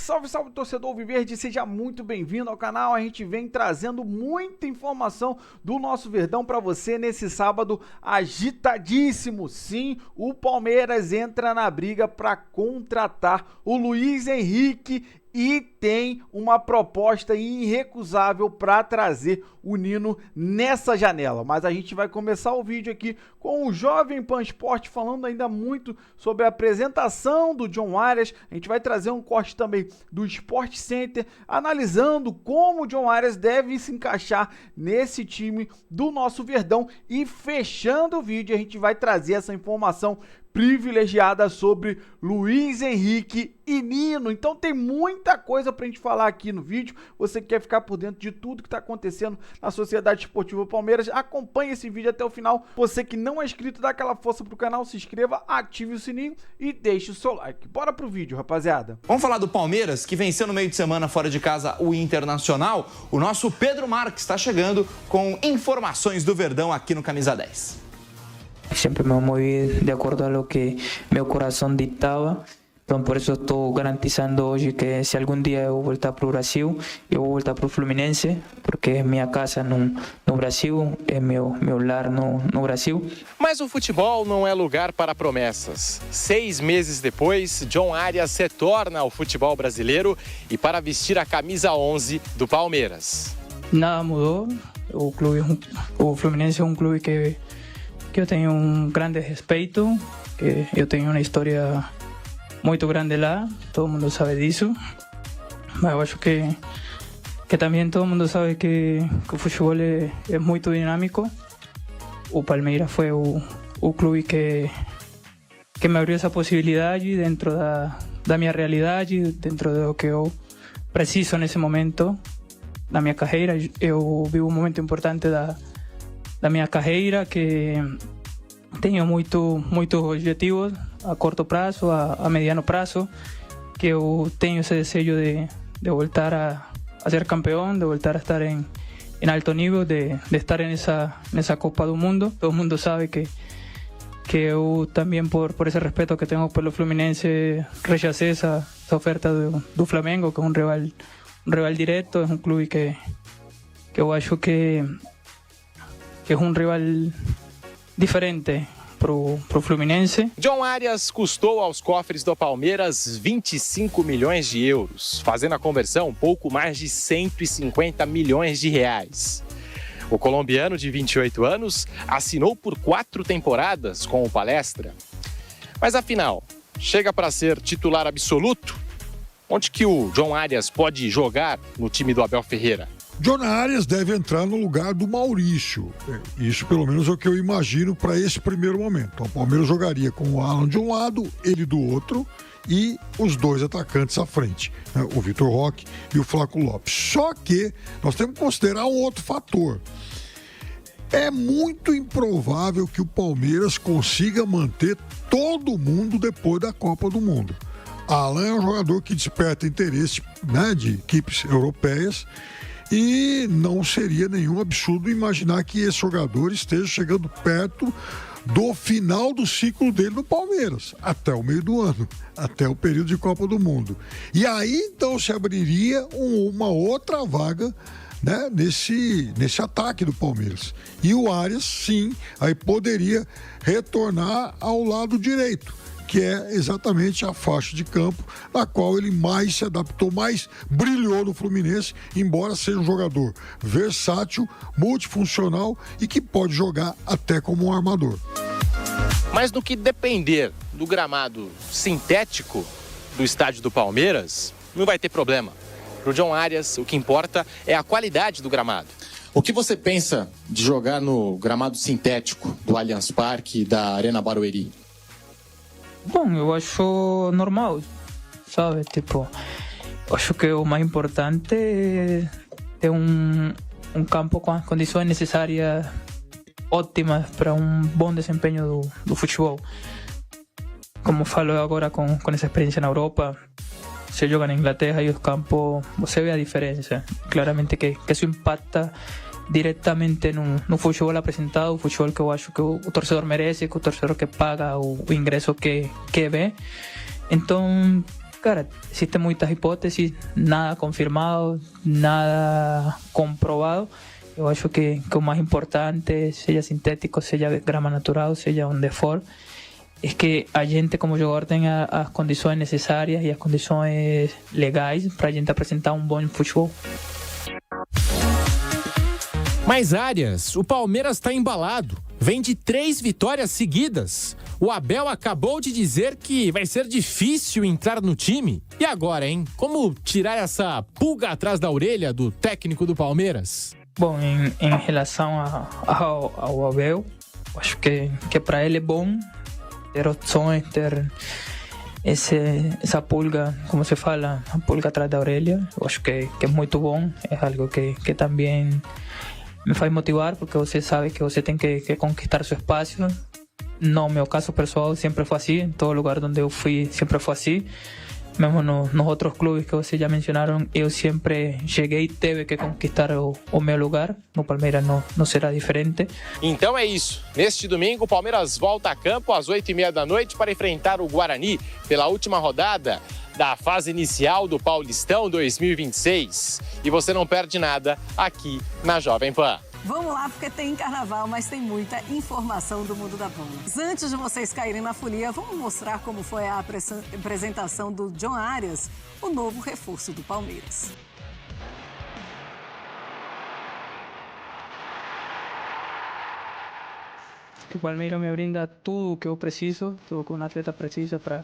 Salve, salve, torcedor alviverde, seja muito bem-vindo ao canal. A gente vem trazendo muita informação do nosso Verdão para você nesse sábado agitadíssimo. Sim, o Palmeiras entra na briga para contratar o Luiz Henrique e tem uma proposta irrecusável para trazer o Nino nessa janela. Mas a gente vai começar o vídeo aqui com o Jovem Pan Sport falando ainda muito sobre a apresentação do John Arias. A gente vai trazer um corte também do Sport Center, analisando como o John Arias deve se encaixar nesse time do nosso Verdão. E fechando o vídeo, a gente vai trazer essa informação privilegiada sobre Luiz Henrique e Nino. Então tem muita coisa pra gente falar aqui no vídeo. Você que quer ficar por dentro de tudo que tá acontecendo na Sociedade Esportiva Palmeiras, acompanhe esse vídeo até o final. Você que não é inscrito, dá aquela força pro canal, se inscreva, ative o sininho e deixe o seu like. Bora pro vídeo, rapaziada. Vamos falar do Palmeiras, que venceu no meio de semana fora de casa o Internacional. O nosso Pedro Marques está chegando com informações do Verdão aqui no Camisa 10. Siempre me moví de acuerdo a lo que mi corazón dictaba. Então, por isso estou garantizando hoje que se algum dia eu voltar para o Brasil, eu vou voltar para o Fluminense, porque é minha casa no Brasil, é meu lar no Brasil. Mas o futebol não é lugar para promessas. 6 meses depois, John Arias retorna ao futebol brasileiro e para vestir a camisa 11 do Palmeiras. Nada mudou. O Fluminense é um clube que eu tenho grande respeito, que eu tenho uma história muito grande lá, todo mundo sabe disso, mas eu acho que também todo mundo sabe que o futebol é muito dinâmico. O Palmeiras foi o clube que me abriu essa possibilidade dentro da minha realidade, dentro do que eu preciso nesse momento da minha carreira. Eu vivo um momento importante da minha carreira, que tenho muitos objetivos a curto prazo, a mediano prazo, que eu tenho esse desejo de voltar a ser campeão, de voltar a estar em alto nível, de estar nessa Copa do Mundo. Todo mundo sabe que eu também, por esse respeito que tenho pelo Fluminense, rechacei essa oferta do Flamengo, que é um rival direto, é um clube que eu acho que é um rival diferente pro Fluminense. John Arias custou aos cofres do Palmeiras 25 milhões de euros, fazendo a conversão pouco mais de 150 milhões de reais. O colombiano de 28 anos assinou por 4 temporadas com o Palestra. Mas afinal, chega para ser titular absoluto? Onde que o John Arias pode jogar no time do Abel Ferreira? John Arias deve entrar no lugar do Maurício. Isso pelo menos é o que eu imagino para esse primeiro momento. Então, o Palmeiras jogaria com o Alan de um lado, ele do outro e os dois atacantes à frente, né? O Vitor Roque e o Flaco Lopes. Só que nós temos que considerar um outro fator. É muito improvável que o Palmeiras consiga manter todo mundo depois da Copa do Mundo. Alan é um jogador que desperta interesse, né, de equipes europeias. E não seria nenhum absurdo imaginar que esse jogador esteja chegando perto do final do ciclo dele no Palmeiras, até o meio do ano, até o período de Copa do Mundo. E aí, então, se abriria uma outra vaga, né, nesse ataque do Palmeiras. E o Arias, sim, aí poderia retornar ao lado direito, que é exatamente a faixa de campo na qual ele mais se adaptou, mais brilhou no Fluminense, embora seja um jogador versátil, multifuncional e que pode jogar até como um armador. Mas no que depender do gramado sintético do estádio do Palmeiras, não vai ter problema. Para o John Arias, o que importa é a qualidade do gramado. O que você pensa de jogar no gramado sintético do Allianz Parque e da Arena Barueri? Bom, eu acho normal, sabe? Tipo, eu acho que o mais importante é ter um campo com as condições necessárias, ótimas para um bom desempenho do futebol. Como falo agora com essa experiência na Europa, você joga na Inglaterra e os campos, você vê a diferença. Claramente que isso impacta diretamente no futebol apresentado, o futebol que eu acho que o torcedor merece, que o torcedor que paga o ingresso que vê. Então, Cara, existem muitas hipóteses, nada confirmado, nada comprovado. Eu acho que o mais importante, seja sintético, seja grama natural, seja onde for, é que a gente como jogador tenha as condições necessárias e as condições legais para a gente apresentar um bom futebol. Mais Arias, o Palmeiras está embalado. Vem de 3 vitórias seguidas. O Abel acabou de dizer que vai ser difícil entrar no time. E agora, hein? Como tirar essa pulga atrás da orelha do técnico do Palmeiras? Bom, em relação ao Abel, acho que para ele é bom ter opções, ter essa pulga, como se fala, a pulga atrás da orelha. Eu acho que é muito bom, é algo que também me faz motivar, porque você sabe que você tem que conquistar seu espaço. No meu caso pessoal sempre foi assim, em todo lugar onde eu fui sempre foi assim. Mesmo nos outros clubes que vocês já mencionaram, eu sempre cheguei e teve que conquistar o meu lugar. No Palmeiras não será diferente. Então é isso. Neste domingo, o Palmeiras volta a campo às 8h30 da noite para enfrentar o Guarani pela última rodada da fase inicial do Paulistão 2026. E você não perde nada aqui na Jovem Pan. Vamos lá, porque tem carnaval, mas tem muita informação do mundo da bola. Antes de vocês caírem na folia, vamos mostrar como foi a apresentação do John Arias, o novo reforço do Palmeiras. O Palmeiras me brinda tudo o que eu preciso, tudo que um atleta precisa para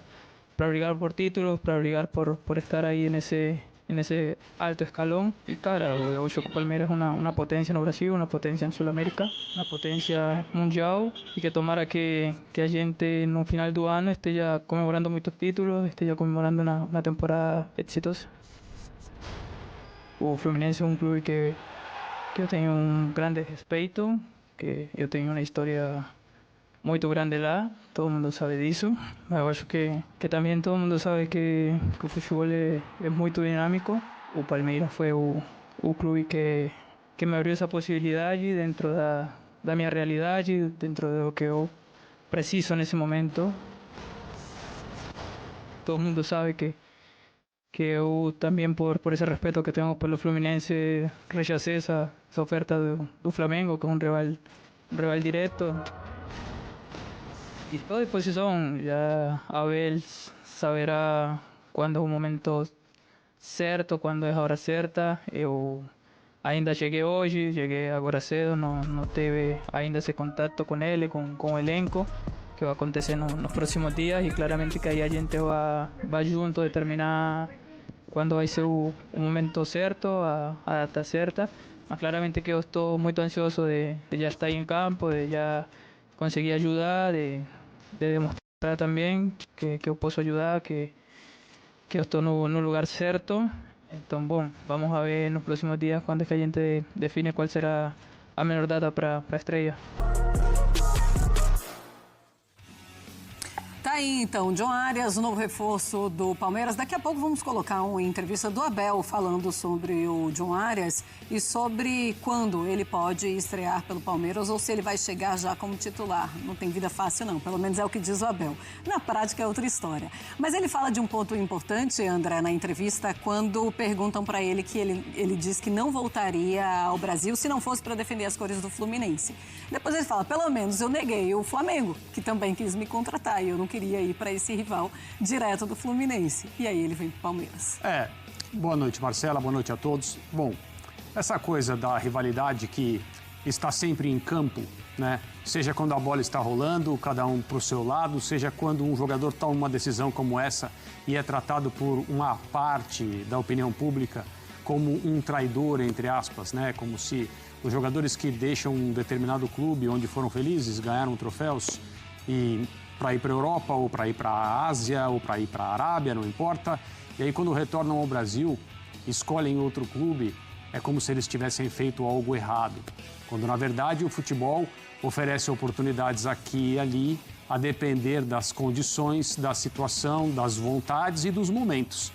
brigar por títulos, para brigar por estar aí nesse alto escalão. E, cara, eu acho que o Palmeiras é uma potência no Brasil, uma potência em Sul-América, uma potência mundial, e que tomara que a gente no final do ano esteja comemorando muitos títulos, esteja comemorando uma temporada exitosa. O Fluminense é um clube que eu tenho um grande respeito, que eu tenho uma história muito grande lá, todo mundo sabe disso, mas eu acho que também todo mundo sabe que o futebol é muito dinâmico. O Palmeiras foi o clube que me abriu essa possibilidade dentro da minha realidade, dentro do que eu preciso nesse momento. Todo mundo sabe que eu também, por esse respeito que tenho pelo Fluminense, rechacei essa oferta do Flamengo, que é um rival direto. Estou à disposição, já Abel saberá quando é o momento certo, quando é a hora certa. Eu ainda cheguei agora cedo, não teve ainda esse contato com ele, com o elenco, que vai acontecer nos próximos dias, e claramente que aí a gente vai junto determinar quando vai ser o momento certo, a data certa. Mas claramente que eu estou muito ansioso de já estar em campo, de já conseguir ajudar, de demonstrar também que eu posso ajudar, que eu estou no lugar certo. Então, bom, vamos a ver nos próximos dias quando é que a gente define qual será a melhor data para a estreia. Tá aí, então, John Arias, o novo reforço do Palmeiras. Daqui a pouco vamos colocar uma entrevista do Abel falando sobre o John Arias e sobre quando ele pode estrear pelo Palmeiras ou se ele vai chegar já como titular. Não tem vida fácil, não. Pelo menos é o que diz o Abel. Na prática é outra história. Mas ele fala de um ponto importante, André, na entrevista, quando perguntam para ele que ele diz que não voltaria ao Brasil se não fosse para defender as cores do Fluminense. Depois ele fala, pelo menos eu neguei o Flamengo, que também quis me contratar e eu não queria ir para esse rival direto do Fluminense. E aí ele vem para o Palmeiras. Boa noite, Marcela, boa noite a todos. Bom, essa coisa da rivalidade que está sempre em campo, né? Seja quando a bola está rolando, cada um para o seu lado, seja quando um jogador toma uma decisão como essa e é tratado por uma parte da opinião pública como um traidor, entre aspas, né? Como se os jogadores que deixam um determinado clube onde foram felizes, ganharam troféus e para ir para a Europa, ou para ir para a Ásia, ou para ir para a Arábia, não importa. E aí, quando retornam ao Brasil, escolhem outro clube, é como se eles tivessem feito algo errado. Quando, na verdade, o futebol oferece oportunidades aqui e ali, a depender das condições, da situação, das vontades e dos momentos.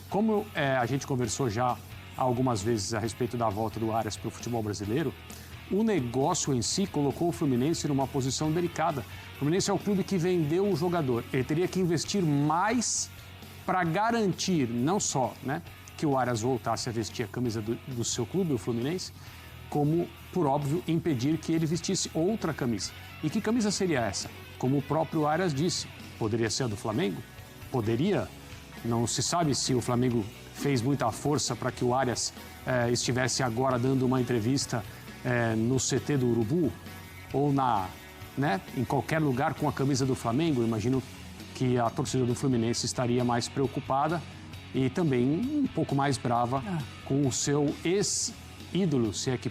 Como a gente conversou já algumas vezes a respeito da volta do Arias para o futebol brasileiro, o negócio em si colocou o Fluminense numa posição delicada. O Fluminense é o clube que vendeu o jogador. Ele teria que investir mais para garantir não só, né, que o Arias voltasse a vestir a camisa do seu clube, o Fluminense, como, por óbvio, impedir que ele vestisse outra camisa. E que camisa seria essa? Como o próprio Arias disse, poderia ser a do Flamengo? Poderia. Não se sabe se o Flamengo fez muita força para que o Arias estivesse agora dando uma entrevista no CT do Urubu ou em qualquer lugar com a camisa do Flamengo. Imagino que a torcida do Fluminense estaria mais preocupada e também um pouco mais brava com o seu ex-ídolo, se é que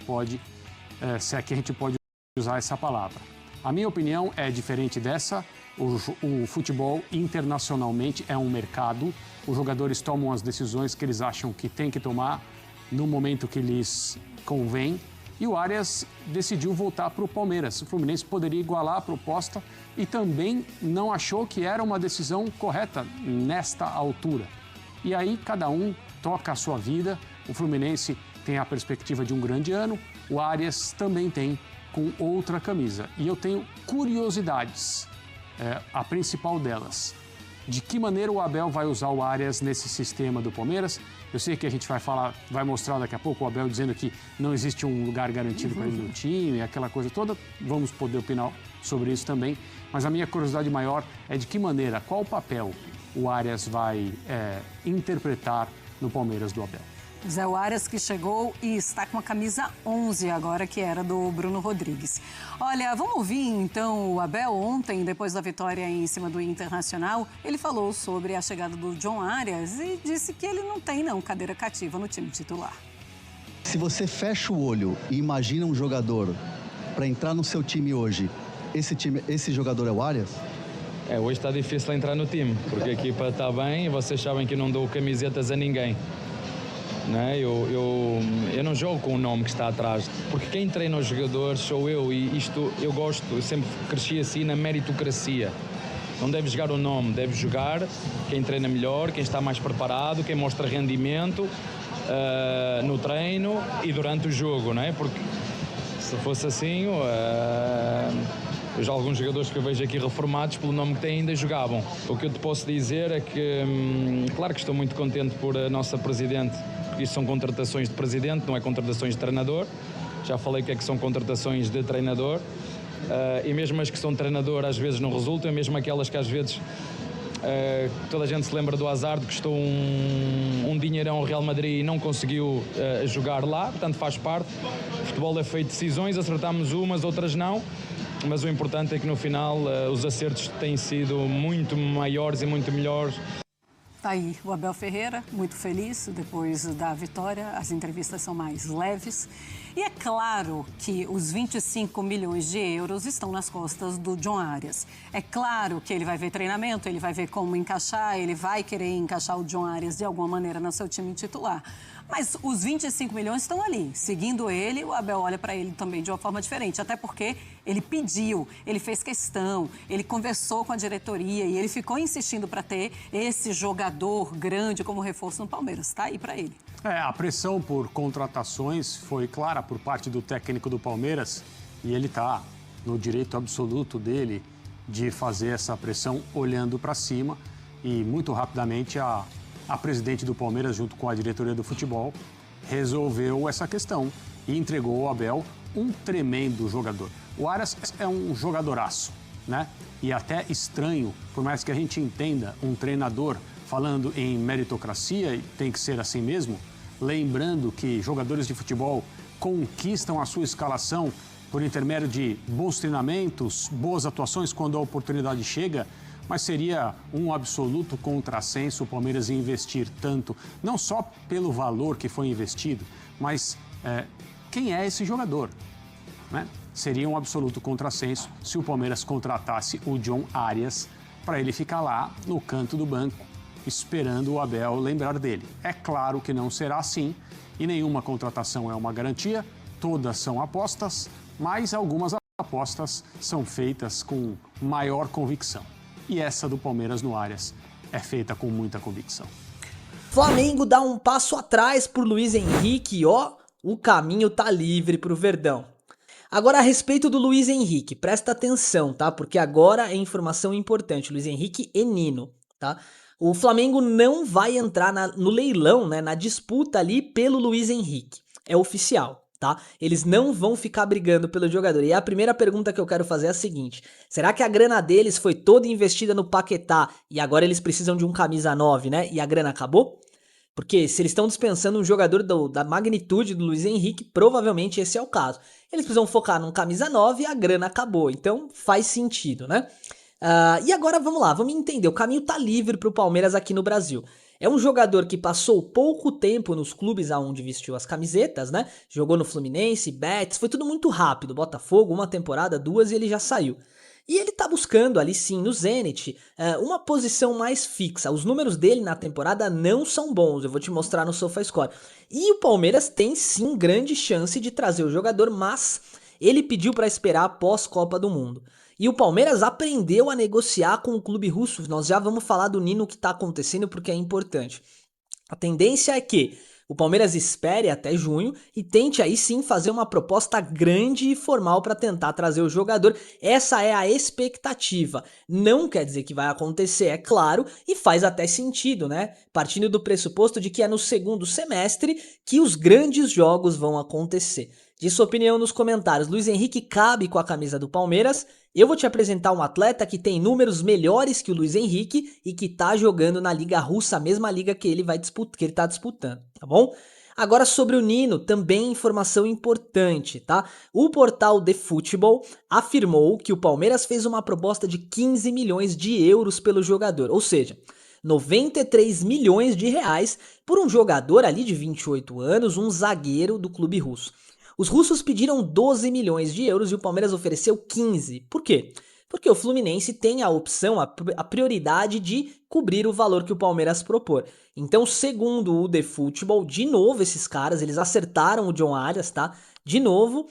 a gente pode usar essa palavra. A minha opinião é diferente dessa. O futebol internacionalmente é um mercado. Os jogadores tomam as decisões que eles acham que tem que tomar no momento que lhes convém. E o Arias decidiu voltar para o Palmeiras. O Fluminense poderia igualar a proposta e também não achou que era uma decisão correta nesta altura. E aí cada um toca a sua vida. O Fluminense tem a perspectiva de um grande ano. O Arias também tem, com outra camisa. E eu tenho curiosidades. A principal delas, de que maneira o Abel vai usar o Arias nesse sistema do Palmeiras. Eu sei que a gente vai mostrar daqui a pouco o Abel dizendo que não existe um lugar garantido para ele no time, aquela coisa toda. Vamos poder opinar sobre isso também. Mas a minha curiosidade maior é de que maneira, qual papel o Arias vai interpretar no Palmeiras do Abel. Zé Arias, que chegou e está com a camisa 11 agora, que era do Bruno Rodrigues. Olha, vamos ouvir então o Abel ontem, depois da vitória em cima do Internacional. Ele falou sobre a chegada do John Arias e disse que ele não tem cadeira cativa no time titular. Se você fecha o olho e imagina um jogador para entrar no seu time hoje, esse jogador é o Arias? Hoje está difícil entrar no time, porque a equipa está bem e vocês sabem que eu não dou camisetas a ninguém. Eu não jogo com o nome que está atrás, porque quem treina os jogadores sou eu e isto eu gosto, eu sempre cresci assim na meritocracia. Não deve jogar o nome, deve jogar quem treina melhor, quem está mais preparado, quem mostra rendimento no treino e durante o jogo, porque se fosse assim, eu já alguns jogadores que eu vejo aqui reformados pelo nome que têm ainda jogavam. O que eu te posso dizer é que, claro que estou muito contente por a nossa Presidente, porque isso são contratações de Presidente, não é contratações de treinador. Já falei que são contratações de treinador. E mesmo as que são de treinador às vezes não resultam, mesmo aquelas que às vezes toda a gente se lembra do Hazard, que custou um dinheirão ao Real Madrid e não conseguiu jogar lá, portanto faz parte. O futebol é feito de decisões, acertamos umas, outras não. Mas o importante é que no final os acertos têm sido muito maiores e muito melhores. Tá aí o Abel Ferreira, muito feliz depois da vitória. As entrevistas são mais leves. E é claro que os 25 milhões de euros estão nas costas do John Arias. É claro que ele vai ver treinamento, ele vai ver como encaixar, ele vai querer encaixar o John Arias de alguma maneira no seu time titular. Mas os 25 milhões estão ali. Seguindo ele, o Abel olha para ele também de uma forma diferente. Até porque ele pediu, ele fez questão, ele conversou com a diretoria e ele ficou insistindo para ter esse jogador grande como reforço no Palmeiras. Está aí para ele. A pressão por contratações foi clara por parte do técnico do Palmeiras e ele está no direito absoluto dele de fazer essa pressão olhando para cima e muito rapidamente a presidente do Palmeiras, junto com a diretoria do futebol, resolveu essa questão e entregou ao Abel um tremendo jogador. O Arias é um jogadoraço, E até estranho, por mais que a gente entenda um treinador falando em meritocracia, e tem que ser assim mesmo, lembrando que jogadores de futebol conquistam a sua escalação por intermédio de bons treinamentos, boas atuações quando a oportunidade chega, mas seria um absoluto contrassenso o Palmeiras investir tanto, não só pelo valor que foi investido, mas quem é esse jogador, Seria um absoluto contrassenso se o Palmeiras contratasse o John Arias para ele ficar lá no canto do banco, esperando o Abel lembrar dele. É claro que não será assim e nenhuma contratação é uma garantia, todas são apostas, mas algumas apostas são feitas com maior convicção. E essa do Palmeiras no Arias é feita com muita convicção. Flamengo dá um passo atrás por Luiz Henrique e o caminho tá livre pro Verdão. Agora a respeito do Luiz Henrique, presta atenção, tá? Porque agora é informação importante, Luiz Henrique e Nino, tá? o Flamengo não vai entrar no leilão, né, na disputa ali pelo Luiz Henrique. É oficial, tá? Eles não vão ficar brigando pelo jogador. E a primeira pergunta que eu quero fazer é a seguinte: será que a grana deles foi toda investida no Paquetá e agora eles precisam de um camisa 9, né? E a grana acabou? Porque se eles estão dispensando um jogador da magnitude do Luiz Henrique, provavelmente esse é o caso. Eles precisam focar num camisa 9 e a grana acabou. Então faz sentido, né? E agora vamos lá, vamos entender. O caminho tá livre pro Palmeiras aqui no Brasil. É um jogador que passou pouco tempo nos clubes aonde vestiu as camisetas, né? Jogou no Fluminense, Betis, foi tudo muito rápido. Botafogo, 1 temporada, 2 e ele já saiu. E ele tá buscando ali sim, no Zenit, uma posição mais fixa. Os números dele na temporada não são bons, eu vou te mostrar no SofaScore. E o Palmeiras tem sim grande chance de trazer o jogador, mas ele pediu para esperar após Copa do Mundo. E o Palmeiras aprendeu a negociar com o clube russo. Nós já vamos falar do Nino que tá acontecendo porque é importante. A tendência é que o Palmeiras espere até junho e tente aí sim fazer uma proposta grande e formal para tentar trazer o jogador. Essa é a expectativa. Não quer dizer que vai acontecer, é claro, e faz até sentido, né? Partindo do pressuposto de que é no segundo semestre que os grandes jogos vão acontecer. Diz sua opinião nos comentários. Luiz Henrique cabe com a camisa do Palmeiras? Eu vou te apresentar um atleta que tem números melhores que o Luiz Henrique e que tá jogando na Liga Russa, a mesma liga que ele tá disputando, tá bom? Agora sobre o Nino, também informação importante, tá? O portal The Football afirmou que o Palmeiras fez uma proposta de 15 milhões de euros pelo jogador, ou seja, 93 milhões de reais por um jogador ali de 28 anos, um zagueiro do clube russo. Os russos pediram 12 milhões de euros e o Palmeiras ofereceu 15. Por quê? Porque o Fluminense tem a opção, a prioridade de cobrir o valor que o Palmeiras propor. Então, segundo o The Football, de novo esses caras, eles acertaram o John Arias, tá? De novo,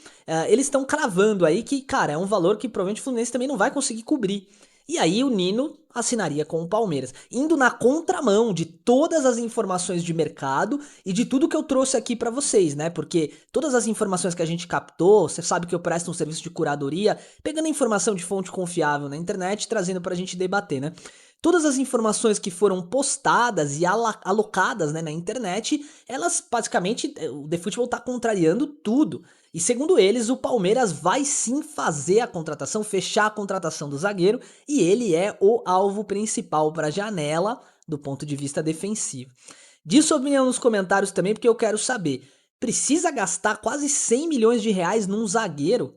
eles estão cravando aí que, cara, é um valor que provavelmente o Fluminense também não vai conseguir cobrir. E aí o Nino assinaria com o Palmeiras, indo na contramão de todas as informações de mercado e de tudo que eu trouxe aqui pra vocês, né? Porque todas as informações que a gente captou, você sabe que eu presto um serviço de curadoria, pegando informação de fonte confiável na internet, trazendo pra gente debater, né? Todas as informações que foram postadas e alocadas, né, na internet, elas basicamente, o The Football tá contrariando tudo. E segundo eles, o Palmeiras vai sim fazer a contratação, fechar a contratação do zagueiro, e ele é o alvo principal para a janela do ponto de vista defensivo. Diz sua opinião nos comentários também, porque eu quero saber, precisa gastar quase 100 milhões de reais num zagueiro?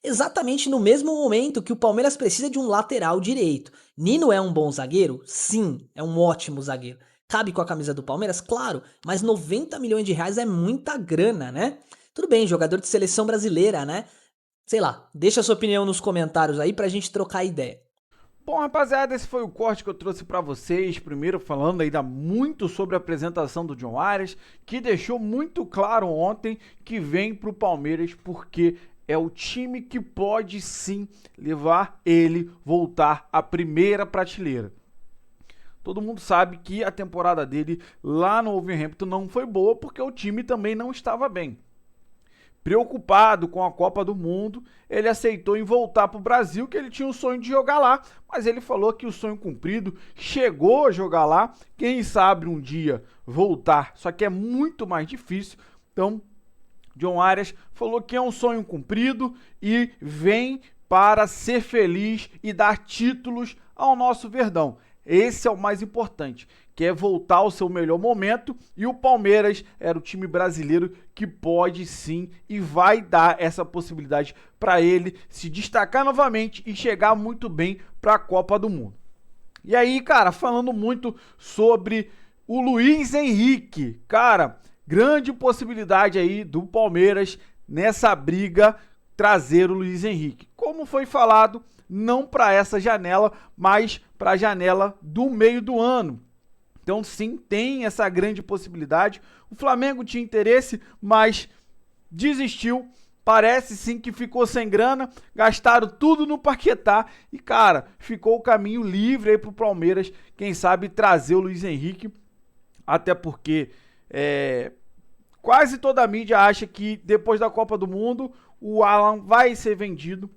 Exatamente no mesmo momento que o Palmeiras precisa de um lateral direito. Nino é um bom zagueiro? Sim, é um ótimo zagueiro. Cabe com a camisa do Palmeiras? Claro, mas 90 milhões de reais é muita grana, né? Tudo bem, jogador de seleção brasileira, né? Sei lá, deixa a sua opinião nos comentários aí pra gente trocar ideia. Bom, rapaziada, esse foi o corte que eu trouxe pra vocês. Primeiro falando ainda muito sobre a apresentação do John Arias, que deixou muito claro ontem que vem pro Palmeiras porque é o time que pode sim levar ele voltar à primeira prateleira. Todo mundo sabe que a temporada dele lá no Wolverhampton não foi boa porque o time também não estava bem. Preocupado com a Copa do Mundo, ele aceitou em voltar para o Brasil, que ele tinha um sonho de jogar lá, mas ele falou que o sonho cumprido, chegou a jogar lá, quem sabe um dia voltar, só que é muito mais difícil. Então, John Arias falou que é um sonho cumprido e vem para ser feliz e dar títulos ao nosso Verdão. Esse é o mais importante, que é voltar ao seu melhor momento, e o Palmeiras era o time brasileiro que pode sim e vai dar essa possibilidade para ele se destacar novamente e chegar muito bem para a Copa do Mundo. E aí, cara, falando muito sobre o Luiz Henrique, cara, grande possibilidade aí do Palmeiras nessa briga trazer o Luiz Henrique. Como foi falado, não para essa janela, mas para a janela do meio do ano. Então sim, tem essa grande possibilidade. O Flamengo tinha interesse, mas desistiu. Parece sim que ficou sem grana, gastaram tudo no Paquetá e, cara, ficou o caminho livre aí pro Palmeiras, quem sabe trazer o Luiz Henrique, até porque quase toda a mídia acha que depois da Copa do Mundo o Alan vai ser vendido.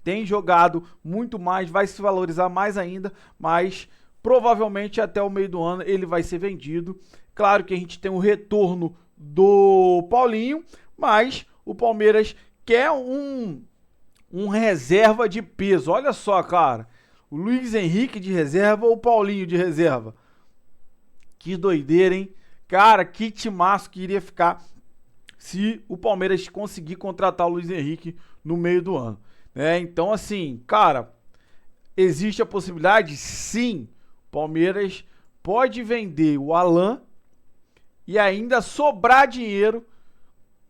Tem jogado muito mais, vai se valorizar mais ainda, mas provavelmente até o meio do ano ele vai ser vendido. Claro que a gente tem o retorno do Paulinho, mas o Palmeiras quer um reserva de peso. Olha só, cara, o Luiz Henrique de reserva ou o Paulinho de reserva? Que doideira, hein? Cara, que timaço que iria ficar se o Palmeiras conseguir contratar o Luiz Henrique no meio do ano, né? Então, assim, cara, existe a possibilidade? Sim. O Palmeiras pode vender o Alan e ainda sobrar dinheiro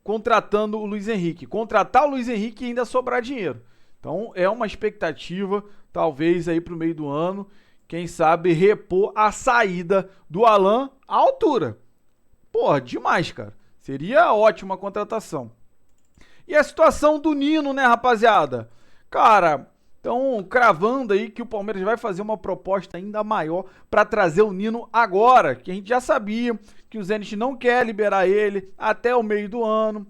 contratando o Luiz Henrique. Contratar o Luiz Henrique e ainda sobrar dinheiro. Então, é uma expectativa, talvez aí pro meio do ano, quem sabe repor a saída do Alan à altura. Porra, demais, cara. Seria ótima contratação. E a situação do Nino, né, rapaziada? Cara, estão cravando aí que o Palmeiras vai fazer uma proposta ainda maior para trazer o Nino agora, que a gente já sabia que o Zenit não quer liberar ele até o meio do ano,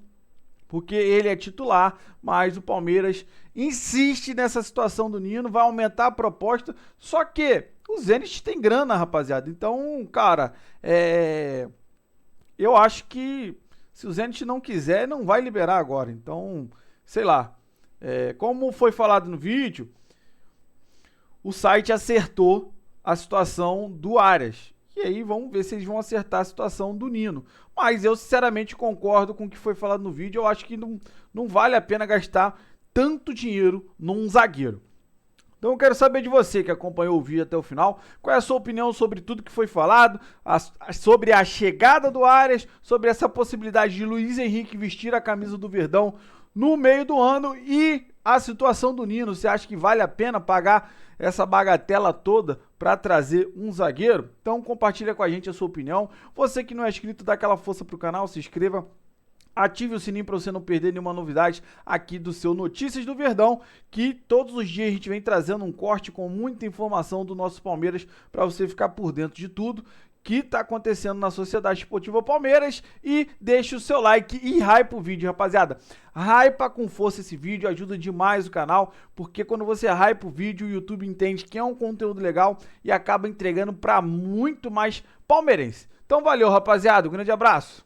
porque ele é titular, mas o Palmeiras insiste nessa situação do Nino, vai aumentar a proposta, só que o Zenit tem grana, rapaziada. Então, cara, eu acho que se o Zenit não quiser, não vai liberar agora. Então, sei lá. Como foi falado no vídeo, o site acertou a situação do Arias. E aí vamos ver se eles vão acertar a situação do Nino. Mas eu sinceramente concordo com o que foi falado no vídeo. Eu acho que não vale a pena gastar tanto dinheiro num zagueiro. Então eu quero saber de você que acompanhou o vídeo até o final, qual é a sua opinião sobre tudo que foi falado, sobre a chegada do Arias, sobre essa possibilidade de Luiz Henrique vestir a camisa do Verdão no meio do ano e a situação do Nino. Você acha que vale a pena pagar essa bagatela toda para trazer um zagueiro? Então compartilha com a gente a sua opinião. Você que não é inscrito, dá aquela força pro canal, se inscreva. Ative o sininho para você não perder nenhuma novidade aqui do seu Notícias do Verdão, que todos os dias a gente vem trazendo um corte com muita informação do nosso Palmeiras para você ficar por dentro de tudo que está acontecendo na Sociedade Esportiva Palmeiras. E deixe o seu like e hype o vídeo, rapaziada. Hypa com força esse vídeo, ajuda demais o canal, porque quando você hypa o vídeo, o YouTube entende que é um conteúdo legal e acaba entregando para muito mais palmeirense. Então valeu, rapaziada, um grande abraço.